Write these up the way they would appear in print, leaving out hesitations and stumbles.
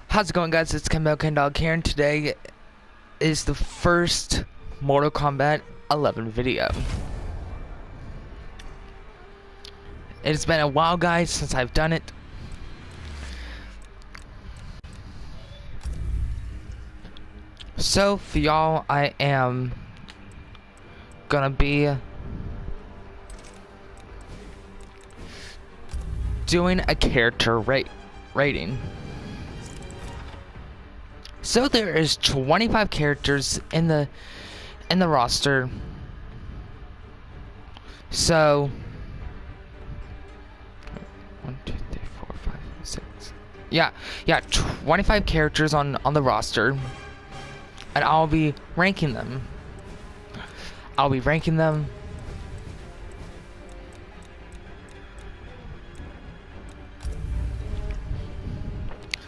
How's it going, guys? It's Kombat Dog here, and today is the first Mortal Kombat 11 video. It's been a while, guys, since I've done it. So, for y'all, I am gonna be doing a character rating. So there is 25 characters in the roster. So 1, 2, 3, 4, 5, 6. Yeah, 25 characters on the roster, and I'll be ranking them.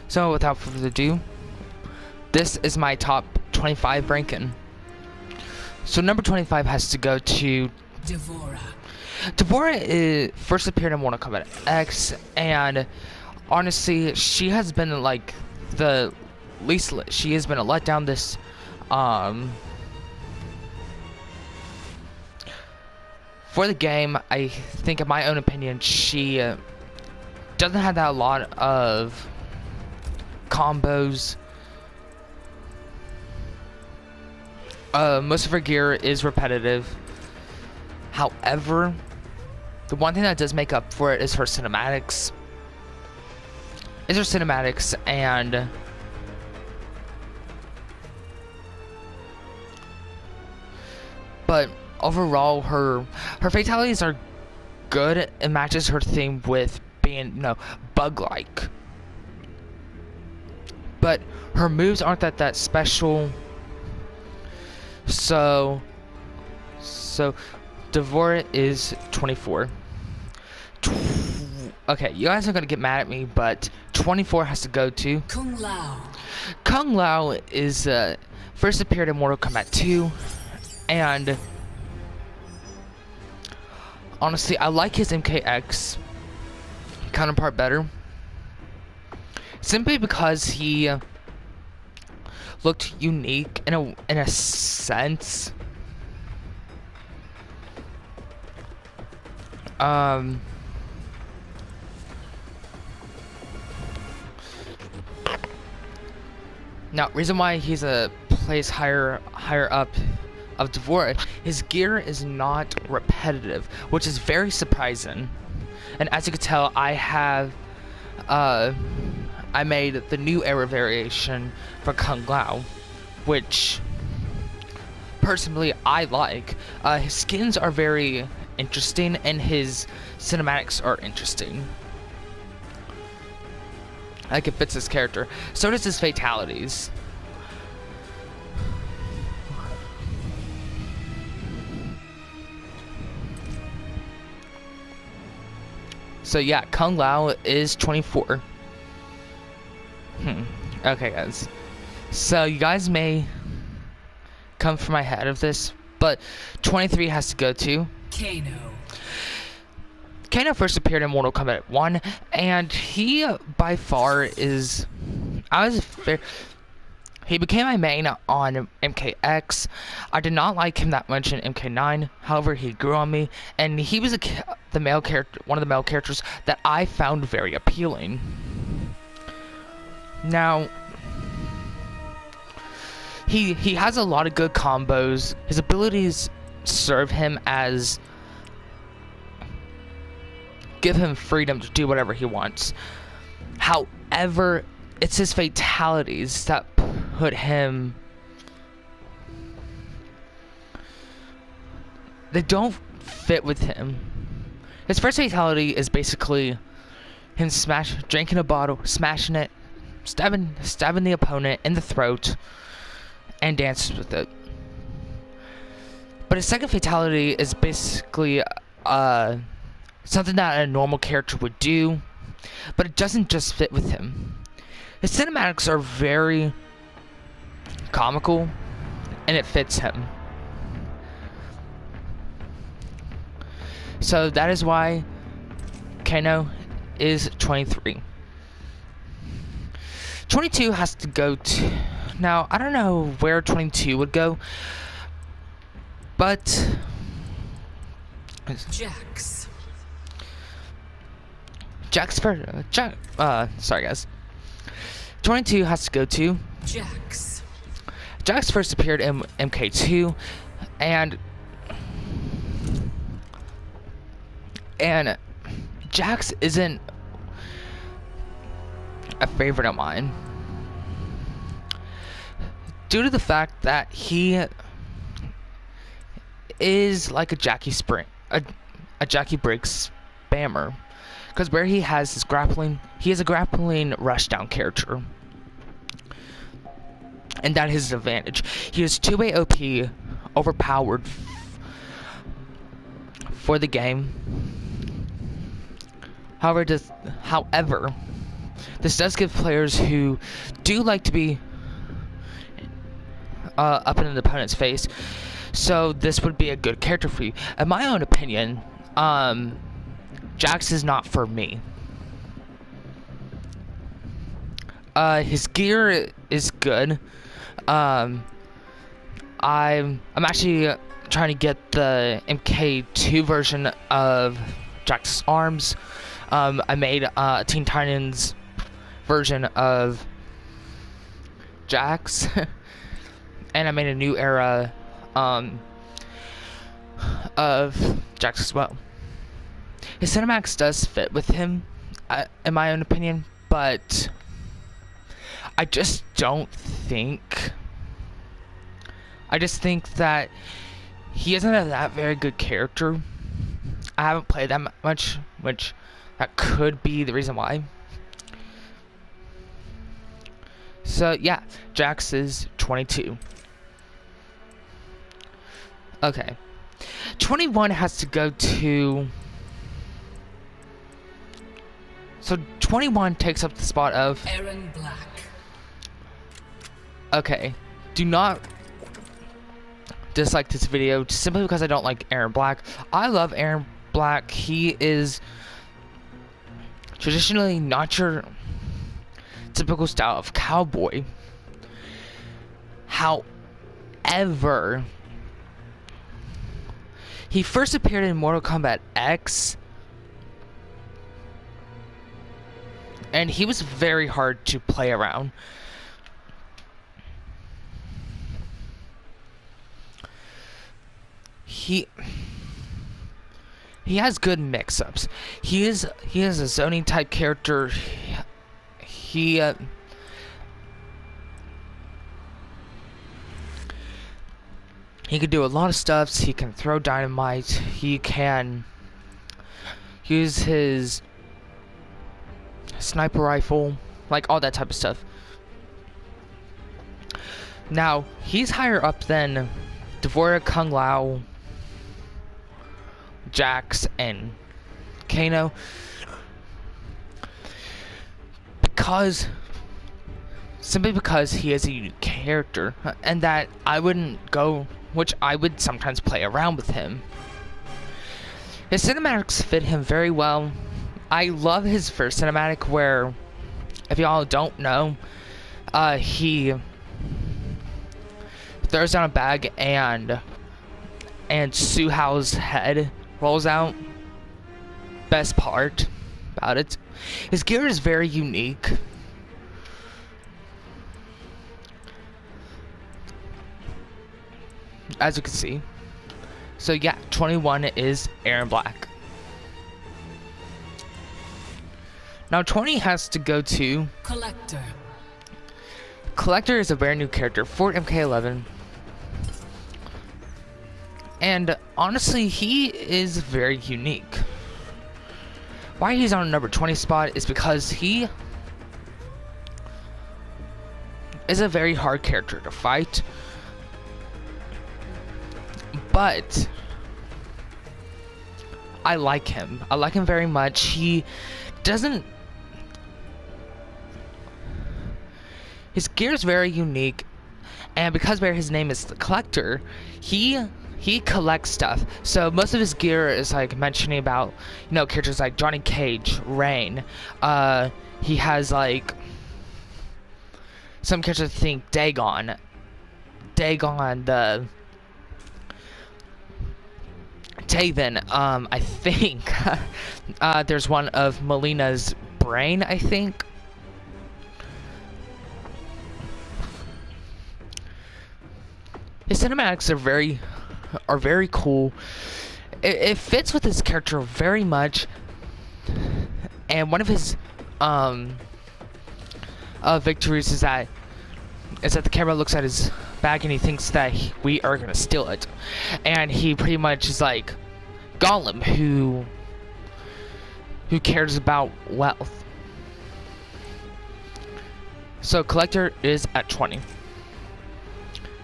So without further ado, this is my top 25 ranking. So number 25 has to go to Devora. Devora first appeared in Mortal Kombat X, and honestly, she has been like the least. She has been a letdown this for the game. I think, in my own opinion, she doesn't have that a lot of combos. Most of her gear is repetitive. However, the one thing that does make up for it is her cinematics. And but overall, her fatalities are good. It matches her theme with being, bug-like. But her moves aren't that special. So Devora is 24. Okay, you guys are gonna get mad at me, but 24 has to go to Kung Lao. Kung Lao. Is first appeared in Mortal Kombat 2, and honestly, I like his MKX counterpart better, simply because he looked unique in a sense. Now, reason why he's a place higher up of Devora, his gear is not repetitive, which is very surprising. And as you can tell, I made the new era variation for Kung Lao, which personally I like. His skins are very interesting, and his cinematics are interesting. Like, it fits his character. So does his fatalities. So yeah, Kung Lao is 24. Okay, guys. So you guys may come for my head of this, but 23 has to go to Kano. Kano first appeared in Mortal Kombat 1, and he by far is. He became my main on MKX. I did not like him that much in MK9. However, he grew on me, and he was one of the male characters that I found very appealing. Now, he has a lot of good combos. His abilities serve him as give him freedom to do whatever he wants. However, it's his fatalities that put him. They don't fit with him. His first fatality is basically him drinking a bottle, smashing it, stabbing the opponent in the throat, and dances with it. But his second fatality is basically something that a normal character would do, but it doesn't just fit with him. His cinematics are very comical, and it fits him. So that is why Kano is 23. 22 has to go to... Now, I don't know where 22 would go, but... Jax. Sorry guys. 22 has to go to... Jax. Jax first appeared in MK2, and Jax isn't a favorite of mine due to the fact that he is like a Jackie Briggs spammer, because where he has his grappling, he is a grappling rushdown character, and that is his advantage. He is 2-way OP, overpowered for the game. However, this does give players who do like to be up in an opponent's face, so this would be a good character for you. In my own opinion, Jax is not for me. His gear is good. I'm actually trying to get the MK2 version of Jax's arms. I made a Teen Titans version of Jax, and I made a new era of Jax as well. His cinematics does fit with him, in my own opinion, but I just think that he isn't a that very good character. I haven't played that much, which that could be the reason why. So yeah, Jax is 22. Okay. 21 has to go to... So 21 takes up the spot of... Aaron Black. Okay. Do not dislike this video simply because I don't like Aaron Black. I love Aaron Black. He is traditionally not your typical style of cowboy. However, he first appeared in Mortal Kombat X, and he was very hard to play around. He has good mix-ups. He is a zoning type character. He can do a lot of stuff. He can throw dynamite. He can use his sniper rifle, like all that type of stuff. Now, he's higher up than Devora, Kung Lao, Jax, and Kano, simply because he is a unique character, and that I wouldn't go, which I would sometimes play around with him. His cinematics fit him very well. I love his first cinematic where, if y'all don't know, he throws down a bag and Su Hao's head rolls out. Best part about it. His gear is very unique. As you can see. So yeah, 21 is Aaron Black. Now 20 has to go to Collector. Collector is a very new character for MK11. And honestly, he is very unique. Why he's on a number 20 spot is because he is a very hard character to fight. But I like him. I like him very much. He doesn't... His gear is very unique. And because his name is the Collector, he collects stuff. So most of his gear is like mentioning about, you know, characters like Johnny Cage, Rain. He has like some characters think Dagon the Taven. I think there's one of Melina's brain, I think. His cinematics are very cool. It fits with his character very much. And one of his victories is that the camera looks at his bag and he thinks that we are gonna steal it, and he pretty much is like Gollum, who cares about wealth. So collector is at 20.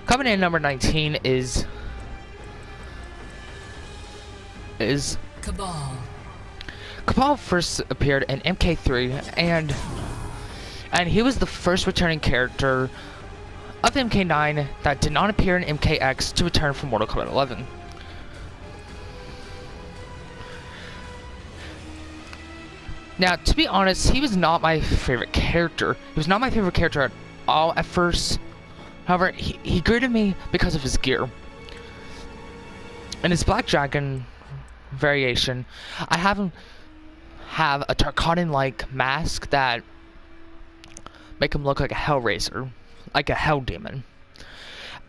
Coming in number 19 is Cabal. Cabal first appeared in MK3, and he was the first returning character of MK9 that did not appear in MKX to return from Mortal Kombat 11. Now, to be honest, he was not my favorite character. He was not my favorite character at all at first. However, he grew to me because of his gear. In his Black Dragon variation, I have a Tarkatan-like mask that make him look like a Hellraiser, like a Hell Demon.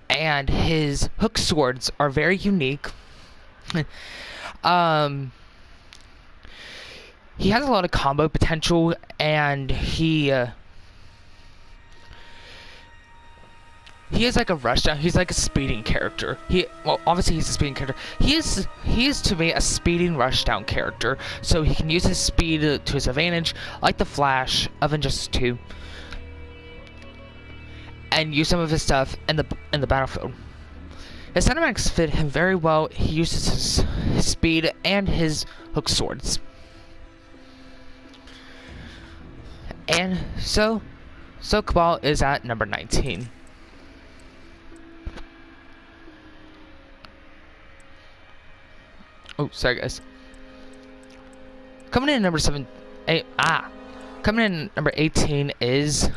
And his hook swords are very unique. He has a lot of combo potential, and he is like a rushdown. He's like a speeding character. Obviously he's a speeding character. He is to me a speeding rushdown character. So he can use his speed to his advantage, like the Flash of Injustice 2, and use some of his stuff in the battlefield. His cinematics fit him very well. He uses his speed and his hook swords. And so Cabal is at number 19. Oh, sorry guys. Coming in at number 18 is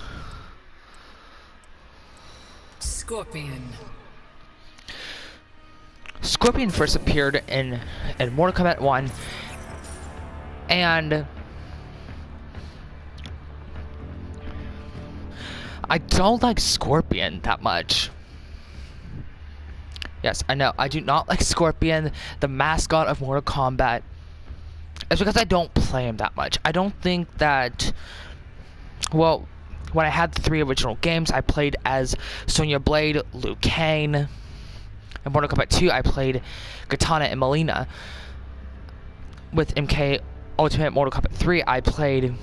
Scorpion. Scorpion first appeared in Mortal Kombat 1, and I don't like Scorpion that much. Yes, I know, I do not like Scorpion, the mascot of Mortal Kombat. It's because I don't play him that much. I don't think that, well, when I had the 3 original games, I played as Sonya Blade, Liu Kang. In Mortal Kombat 2, I played Katana and Melina. With MK Ultimate Mortal Kombat 3, I played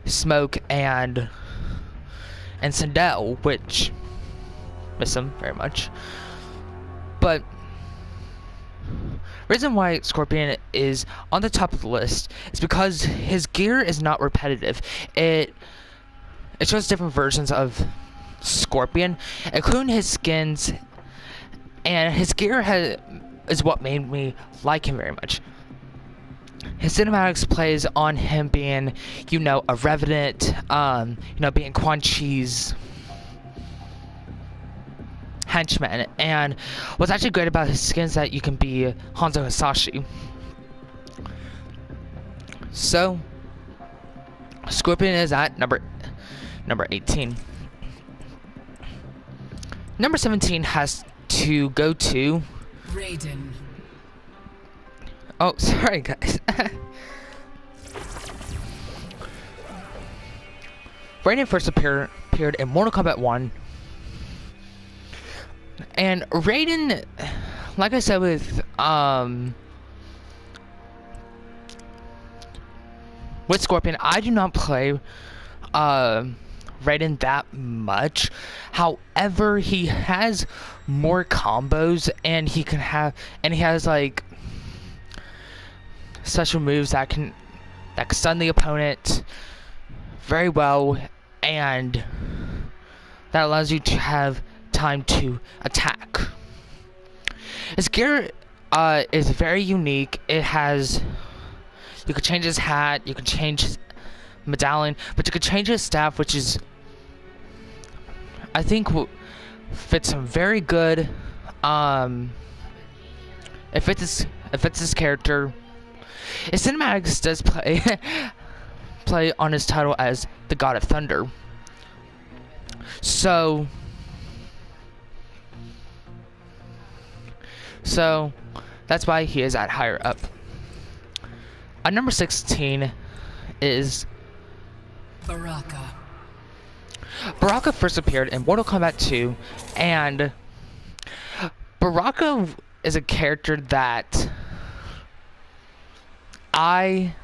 Smoke and Sindel, which miss him very much. But reason why Scorpion is on the top of the list is because his gear is not repetitive. It shows different versions of Scorpion, including his skins, and his gear is what made me like him very much. His cinematics plays on him being, a Revenant, being Quan Chi's henchman. And what's actually great about his skin is that you can be Hanzo Hasashi. So, Scorpion is at number 18. Number 17 has to go to Raiden. Oh, sorry guys. Raiden first appeared in Mortal Kombat 1. And Raiden, like I said with Scorpion, I do not play Raiden that much. However, he has more combos, and he has like special moves that can stun the opponent very well, and that allows you to have time to attack. His gear is very unique. You can change his hat, you can change his medallion, but you can change his staff, which is I think fits him very good. It fits his character. His cinematics does play on his title as the God of Thunder. So that's why he is at higher up. At number 16 is Baraka. Baraka first appeared in Mortal Kombat 2, and Baraka is a character that I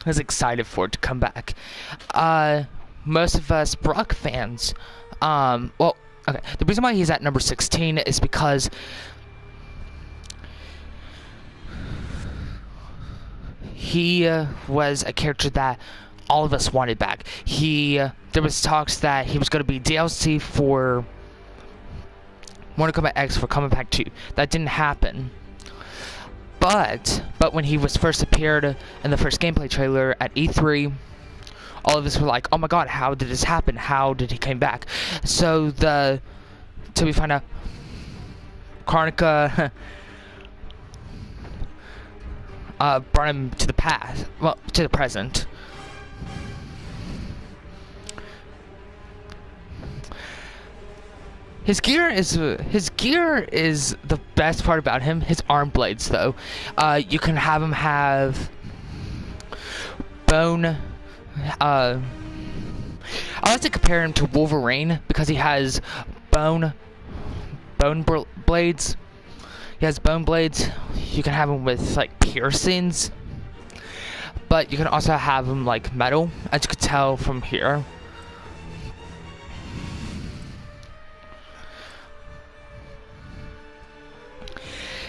was excited for it to come back. Most of us Baraka fans, well, okay, the reason why he's at number 16 is because he was a character that all of us wanted back. There was talks that he was going to be DLC for Mortal Kombat X for Kombat 2. That didn't happen. But when he was first appeared in the first gameplay trailer at E3, all of us were like, "Oh my God, how did this happen? How did he come back?" So till we find out, Karnika brought him to the past, well, to the present. His gear is the best part about him. His arm blades, though, you can have him have bone. I like to compare him to Wolverine because he has bone blades. He has bone blades. You can have him with like piercings, but you can also have him like metal, as you could tell from here.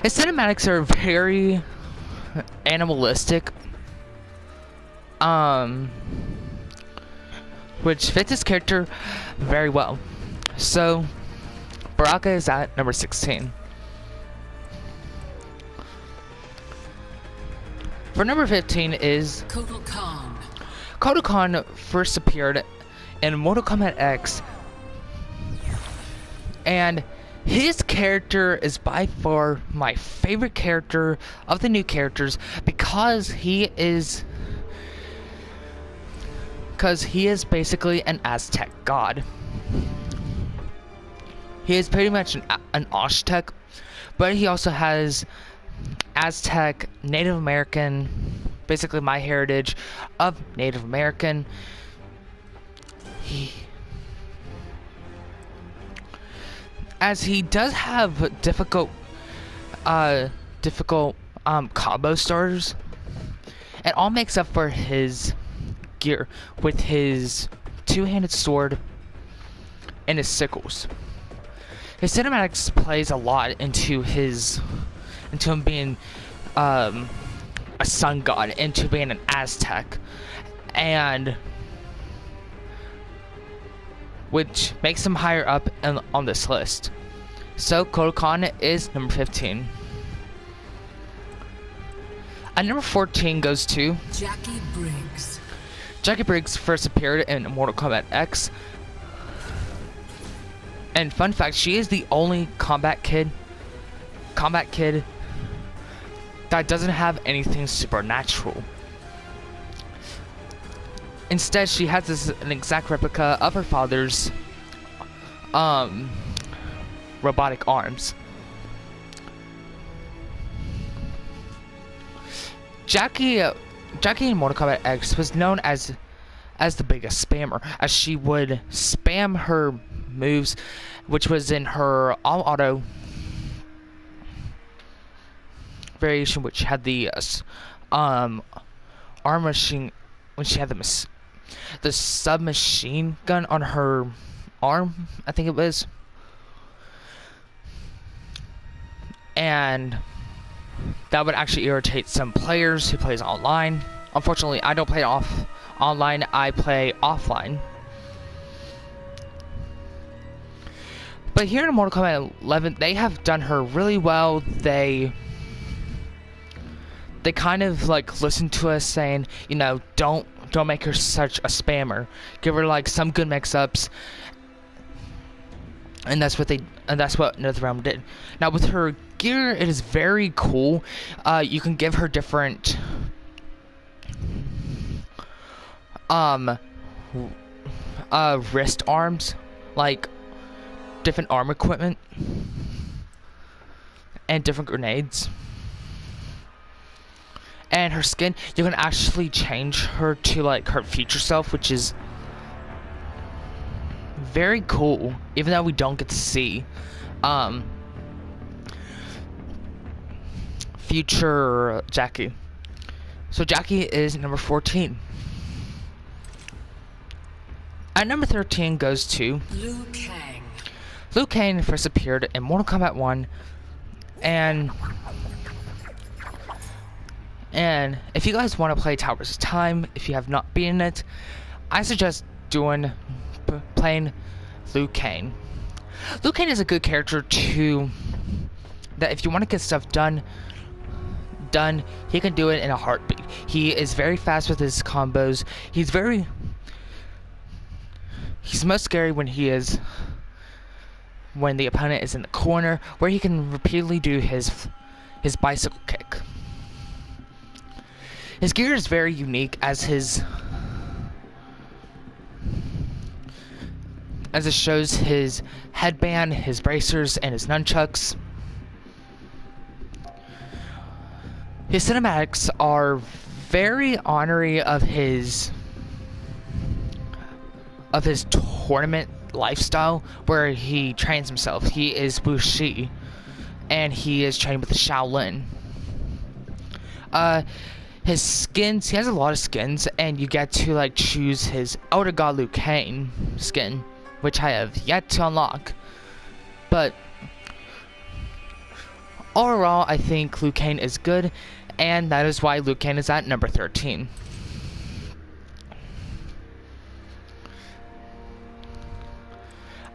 His cinematics are very animalistic, which fits his character very well. So, Baraka is at number 16. For number 15 is Kotal Khan. Kotal Khan first appeared in Mortal Kombat X, and his character is by far my favorite character of the new characters because he is basically an Aztec god. He is pretty much an Aztec, but he also has Aztec, Native American, basically my heritage of Native American. As he does have difficult combo starters, it all makes up for his gear with his two-handed sword and his sickles. His cinematics plays a lot into him being a sun god, into being an Aztec, and which makes him higher up on this list. So Kotal Khan is number 15. At number 14 goes to Jackie Briggs. Jackie Briggs first appeared in Mortal Kombat X. And fun fact, she is the only combat kid that doesn't have anything supernatural. Instead, she has an exact replica of her father's robotic arms. Jackie in Mortal Kombat X was known as the biggest spammer, as she would spam her moves, which was in her all auto variation, which had the arm machine, when she had the submachine gun on her arm, I think it was. And that would actually irritate some players who plays online. Unfortunately, I don't play online, I play offline. But here in Mortal Kombat 11, they have done her really well. They kind of like listen to us saying, you know, don't make her such a spammer. Give her like some good mix-ups. and that's what NetherRealm did. Now with her gear, it is very cool. You can give her different wrist arms, like different arm equipment and different grenades. And her skin, you can actually change her to like her future self, which is very cool, even though we don't get to see future Jackie. So Jackie is number 14. At number 13 goes to Liu Kang. Liu Kang first appeared in Mortal Kombat 1, and if you guys want to play Towers of Time, if you have not beaten it, I suggest playing Liu Kang. Liu Kang is a good character too, that if you want to get stuff done, he can do it in a heartbeat. He is very fast with his combos. He's most scary when the opponent is in the corner, where he can repeatedly do his bicycle kick. His gear is very unique, as it shows his headband, his bracers, and his nunchucks. His cinematics are very honorary of his tournament lifestyle, where he trains himself. He is Wuxi, and he is trained with the Shaolin. His skins, he has a lot of skins, and you get to like choose his Elder God Liu Kang skin, which I have yet to unlock. But overall, I think Liu Kang is good, and that is why Liu Kang is at number 13.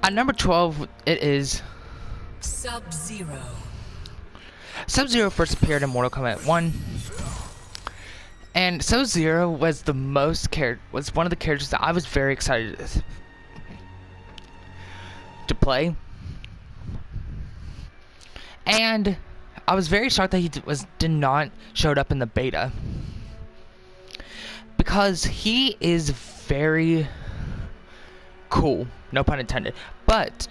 At number 12, it is Sub-Zero. Sub-Zero first appeared in Mortal Kombat 1. And Sub-Zero was one of the characters that I was very excited to play. And I was very shocked that he did not showed up in the beta, because he is very cool, no pun intended, but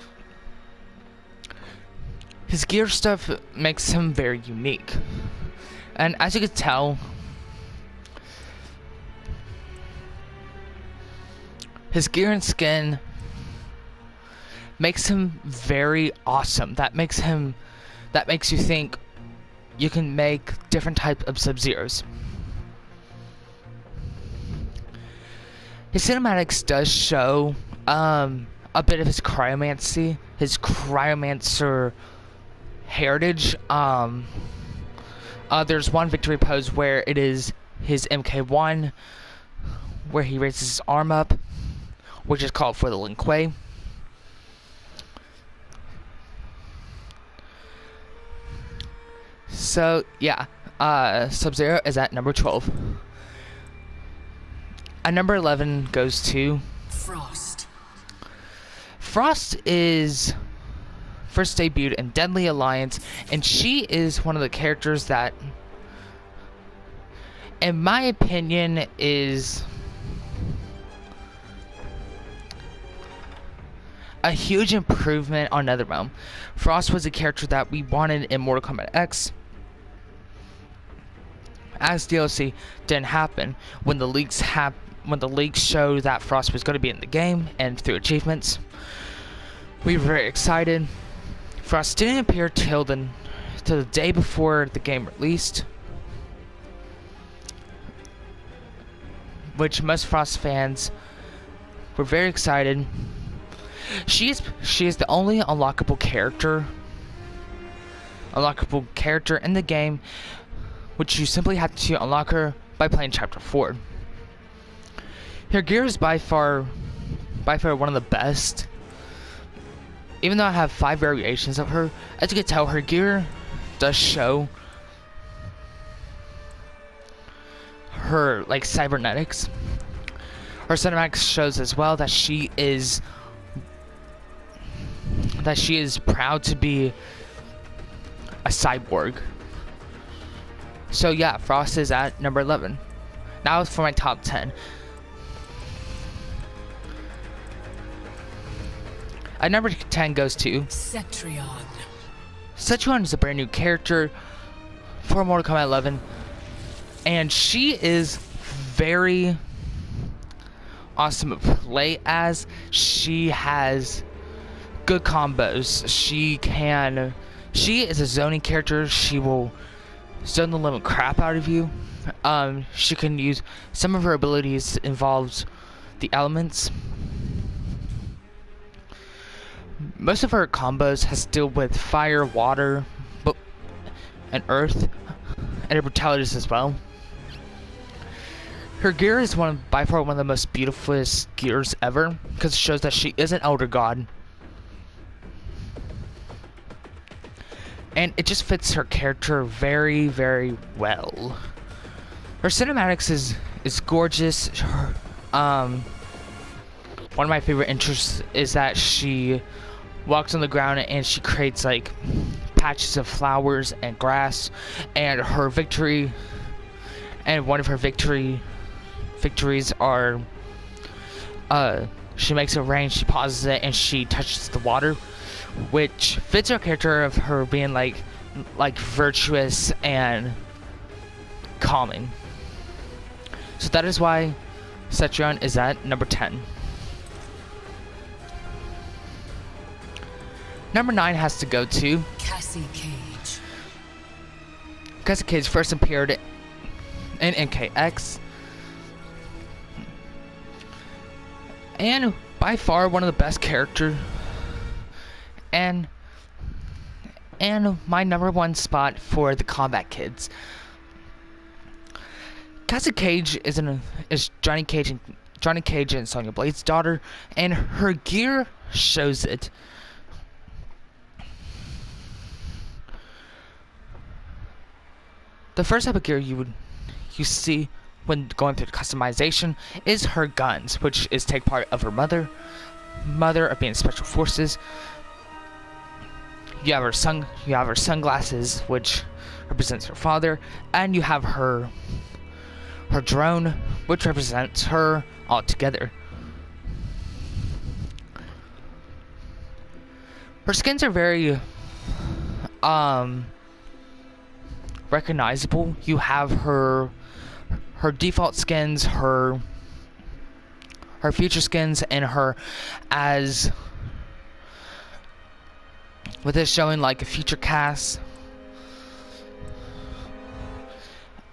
his gear stuff makes him very unique. And as you can tell, his gear and skin makes him very awesome. That makes you think you can make different types of Sub-Zeros. His cinematics does show a bit of his cryomancer heritage. There's one victory pose where it is his MK1, where he raises his arm up, which is called for the Lin Kuei. So yeah, Sub-Zero is at number 12. At number 11 goes to Frost. Frost is first debuted in Deadly Alliance, and she is one of the characters that, in my opinion, is a huge improvement on NetherRealm. Frost was a character that we wanted in Mortal Kombat X. As DLC didn't happen, when the leaks showed that Frost was going to be in the game and through achievements, we were very excited. Frost didn't appear till the day before the game released, which most Frost fans were very excited. She is the only unlockable character in the game, which you simply have to unlock her by playing Chapter 4. Her gear is by far one of the best. Even though I have 5 variations of her, as you can tell, her gear does show her like cybernetics. Her cinematics shows as well that she is that she is proud to be a cyborg. So yeah, Frost is at number 11. Now for my top 10. At number 10 goes to Cetrion. Cetrion is a brand new character for Mortal Kombat 11, and she is very awesome to play as. She has good combos. She is a zoning character. She will zone the living crap out of you. She can use some of her abilities involves the elements. Most of her combos has to deal with fire, water, and earth, and her brutalities as well. Her gear is by far one of the most beautifulest gears ever, because it shows that she is an elder god. And it just fits her character very, very well. Her cinematics is gorgeous. One of my favorite interests is that she walks on the ground and she creates like patches of flowers and grass, and her victory, and one of her victories are she makes it rain, she pauses it, and she touches the water, which fits her character of her being like virtuous and calming. So that is why Cetrion is at number 10. Number 9 has to go to Cassie Cage. Cassie Cage first appeared in MKX, and by far one of the best characters, and my number 1 spot for the Kombat kids. Cassie Cage is Johnny Cage and Sonya Blade's daughter, and her gear shows it. The first type of gear you see when going through the customization is her guns, which is take part of her mother of being special forces. You have her sunglasses, which represents her father, and you have her drone, which represents her altogether. Her skins are very recognizable. You have her default skins, her future skins, and her as with this showing like a future cast,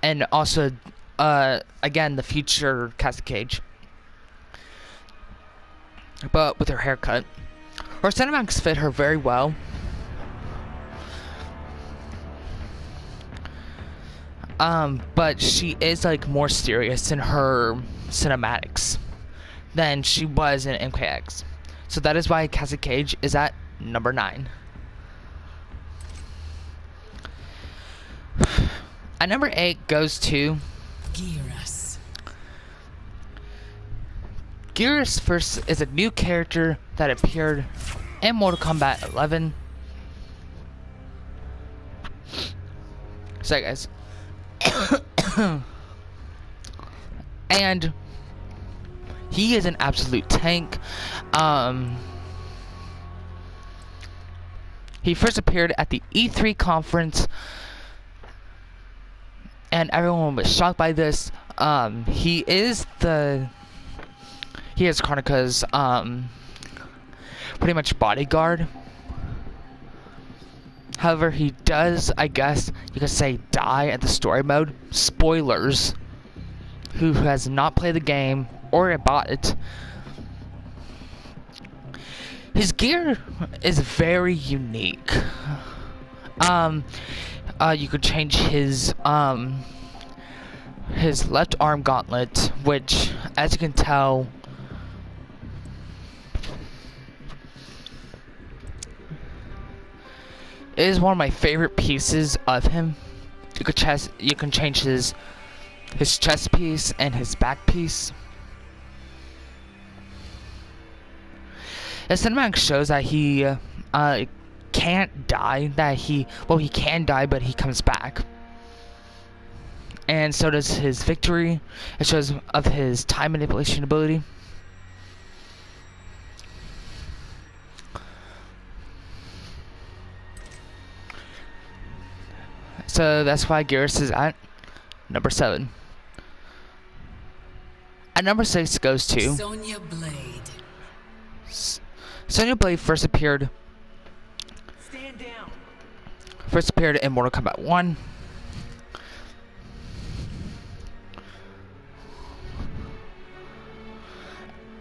and also again the future Cassie Cage, but with her haircut. Her cinematics fit her very well. But she is like more serious in her cinematics than she was in MKX. So that is why Cassie Cage is at number 9. At number 8 goes to Geras. Geras first is a new character that appeared in Mortal Kombat 11. Sorry guys. And he is an absolute tank. He first appeared at the E3 conference, and everyone was shocked by this. He is Karnaka's pretty much bodyguard. However, he does, I guess you could say, die at the story mode. Spoilers. Who has not played the game or bought it. His gear is very unique. You could change his left arm gauntlet, which, as you can tell, is one of my favorite pieces of him. You can change his chest piece and his back piece. The cinematic shows that he can't die. That he can die, but he comes back. And so does his victory. It shows of his time manipulation ability. So that's why Geras is at number 7. At number 6 goes to Sonya Blade. Sonya Blade first appeared in Mortal Kombat 1.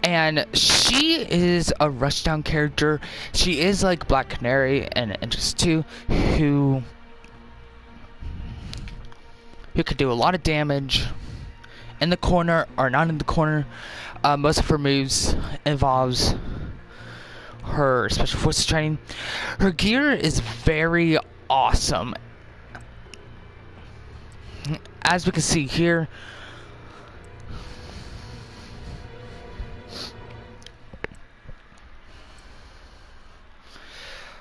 And she is a rushdown character. She is like Black Canary and Injustice 2, who could do a lot of damage in the corner or not in the corner. Most of her moves involves her special forces training. Her gear is very awesome. As we can see here,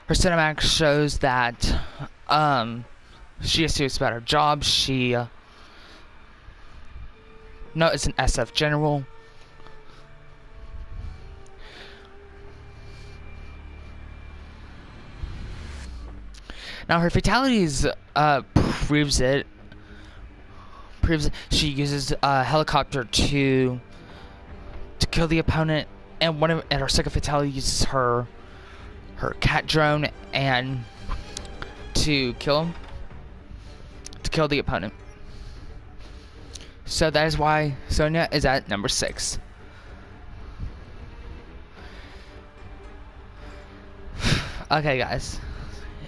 her cinematic shows that she is serious about her job. She is an SF general. Now her fatalities proves it. She uses a helicopter to kill the opponent, and her second fatality uses her cat drone and to kill the opponent. So that is why Sonya is at number 6. Okay, guys,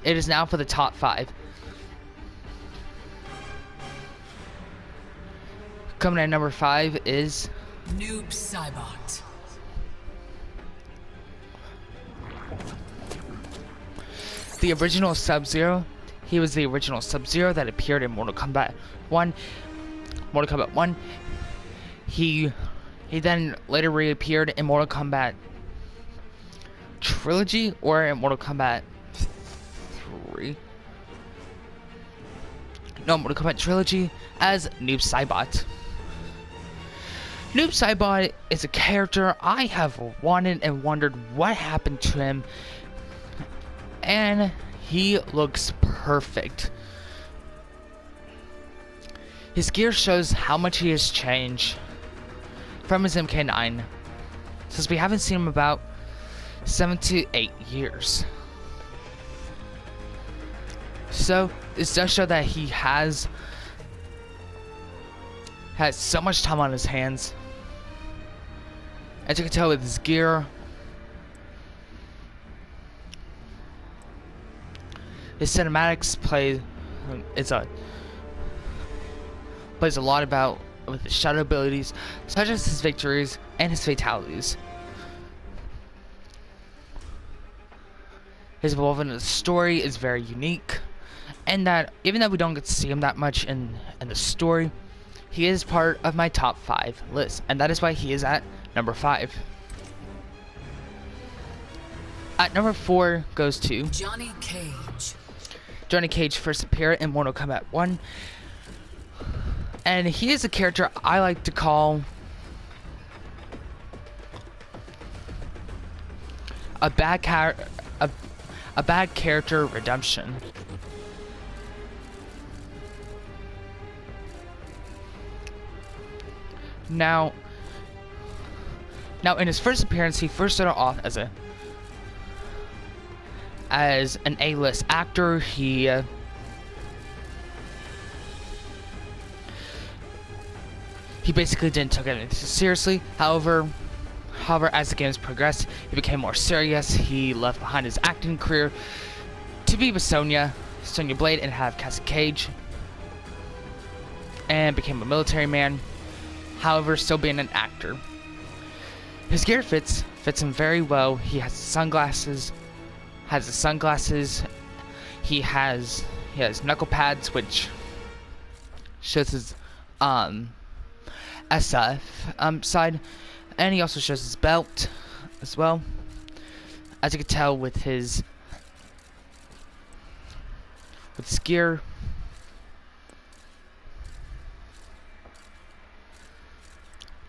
it is now for the top 5. Coming at number 5 is Noob Saibot. the original Sub-Zero. He was the original Sub-Zero that appeared in Mortal Kombat 1. He then later reappeared in Mortal Kombat Trilogy or in Mortal Kombat 3. No, Mortal Kombat Trilogy as Noob Saibot. Noob Saibot is a character I have wanted and wondered what happened to him, and he looks perfect. His gear shows how much he has changed from his MK9, since we haven't seen him about 7 to 8 years. So this does show that he has so much time on his hands. As you can tell with his gear, his cinematics plays a lot about with his shadow abilities, such as his victories and his fatalities. His involvement in the story is very unique, and that even though we don't get to see him that much in the story, he is part of my top 5 list, and that is why he is at number 5. At number 4 goes to Johnny Cage. Johnny Cage first appeared in Mortal Kombat 1, and he is a character I like to call a bad character redemption. Now in his first appearance, he first started off as an A-list actor. He basically didn't take it seriously. However, as the games progressed, he became more serious. He left behind his acting career to be with Sonya Blade, and have Cassie Cage, and became a military man. However, still being an actor. His gear fits him very well. He has sunglasses. He has knuckle pads, which shows his SF side, and he also shows his belt as well. As you can tell with his with his gear.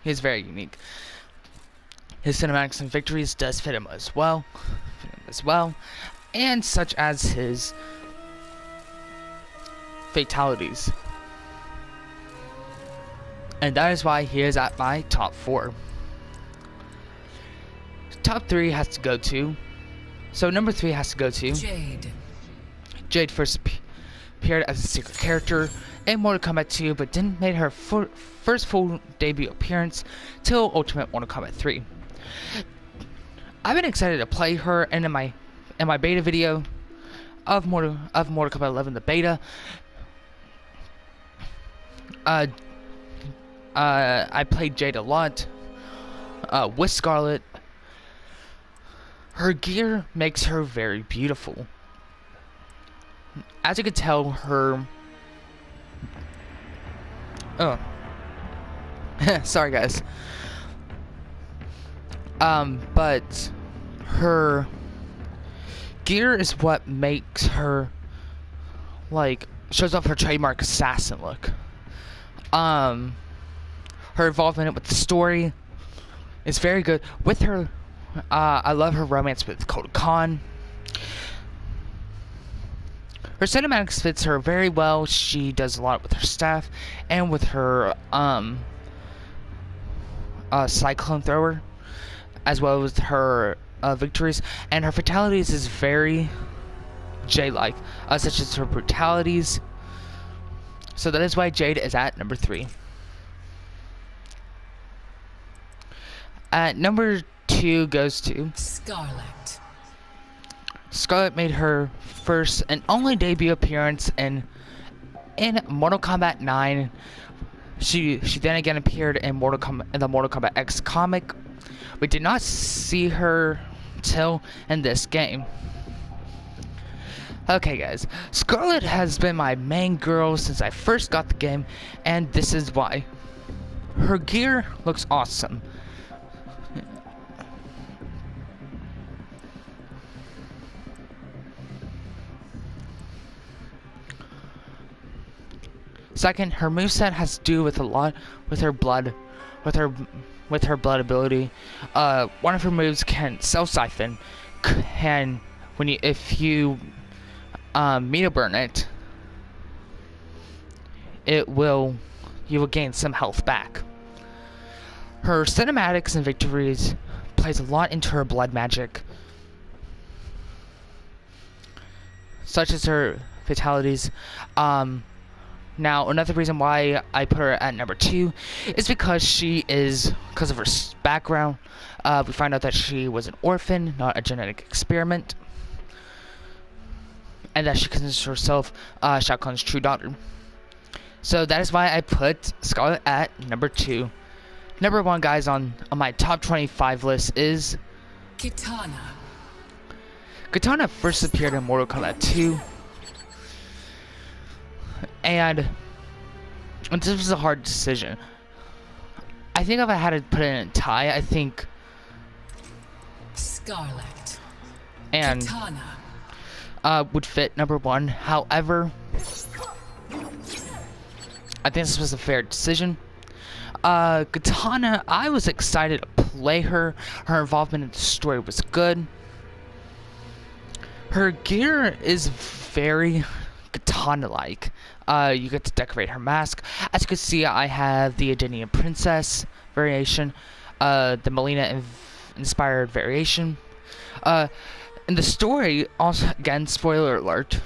He's very unique. His cinematics and victories does fit him as well, and such as his fatalities. And that is why he is at my top 4. Top 3 has to go to. So number 3 has to go to Jade. Jade first appeared as a secret character in Mortal Kombat 2, but didn't make her first full debut appearance till Ultimate Mortal Kombat 3. I've been excited to play her, and in my beta video of Mortal Kombat 11, the beta, I played Jade a lot with Scarlet. Her gear makes her very beautiful. As you can tell, her... Oh. Sorry, guys. But her gear is what makes her, like, shows off her trademark assassin look. Her involvement with the story is very good. With her, I love her romance with Kotal Khan. Her cinematics fits her very well. She does a lot with her staff and with her cyclone thrower, as well as her victories. And her fatalities is very Jade-like, such as her brutalities. So that is why Jade is at number 3. At number 2 goes to Scarlet. Scarlet made her first and only debut appearance in Mortal Kombat 9. She then again appeared in the Mortal Kombat X comic. We did not see her till in this game. Okay, guys, Scarlet has been my main girl since I first got the game, and this is why. Her gear looks awesome. Second, her moveset has to do with a lot with her blood, with her blood ability. One of her moves can Cell Siphon, and if you meter burn it, you will gain some health back. Her cinematics and victories plays a lot into her blood magic, such as her fatalities. Now, another reason why I put her at number 2 is because because of her background. We find out that she was an orphan, not a genetic experiment, and that she considers herself Shao Kahn's true daughter. So that is why I put Scarlet at number 2. Number 1, guys, on my top 25 list is Kitana. Kitana first appeared in Mortal Kombat 2. And this was a hard decision. I think if I had to put it in a tie, I think Scarlet and Kitana would fit number 1. However, I think this was a fair decision. Kitana, I was excited to play her. Her involvement in the story was good. Her gear is very Kitana-like. You get to decorate her mask. As you can see, I have the Adenian Princess variation, the Melina inspired variation. In the story, also again, spoiler alert,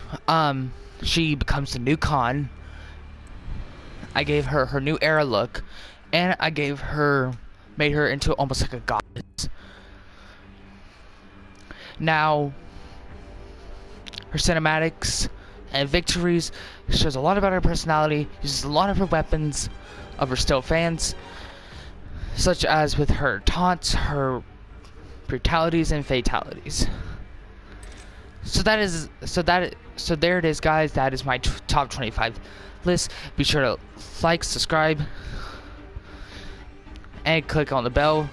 she becomes the new Khan. I gave her her new era look, and I made her into almost like a goddess. Now, her cinematics and victories shows a lot about her personality, uses a lot of her weapons of her still fans, such as with her taunts, her brutalities, and fatalities. So there it is, guys. That is my top 25 list. Be sure to like, subscribe, and click on the bell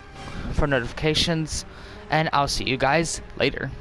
for notifications, and I'll see you guys later.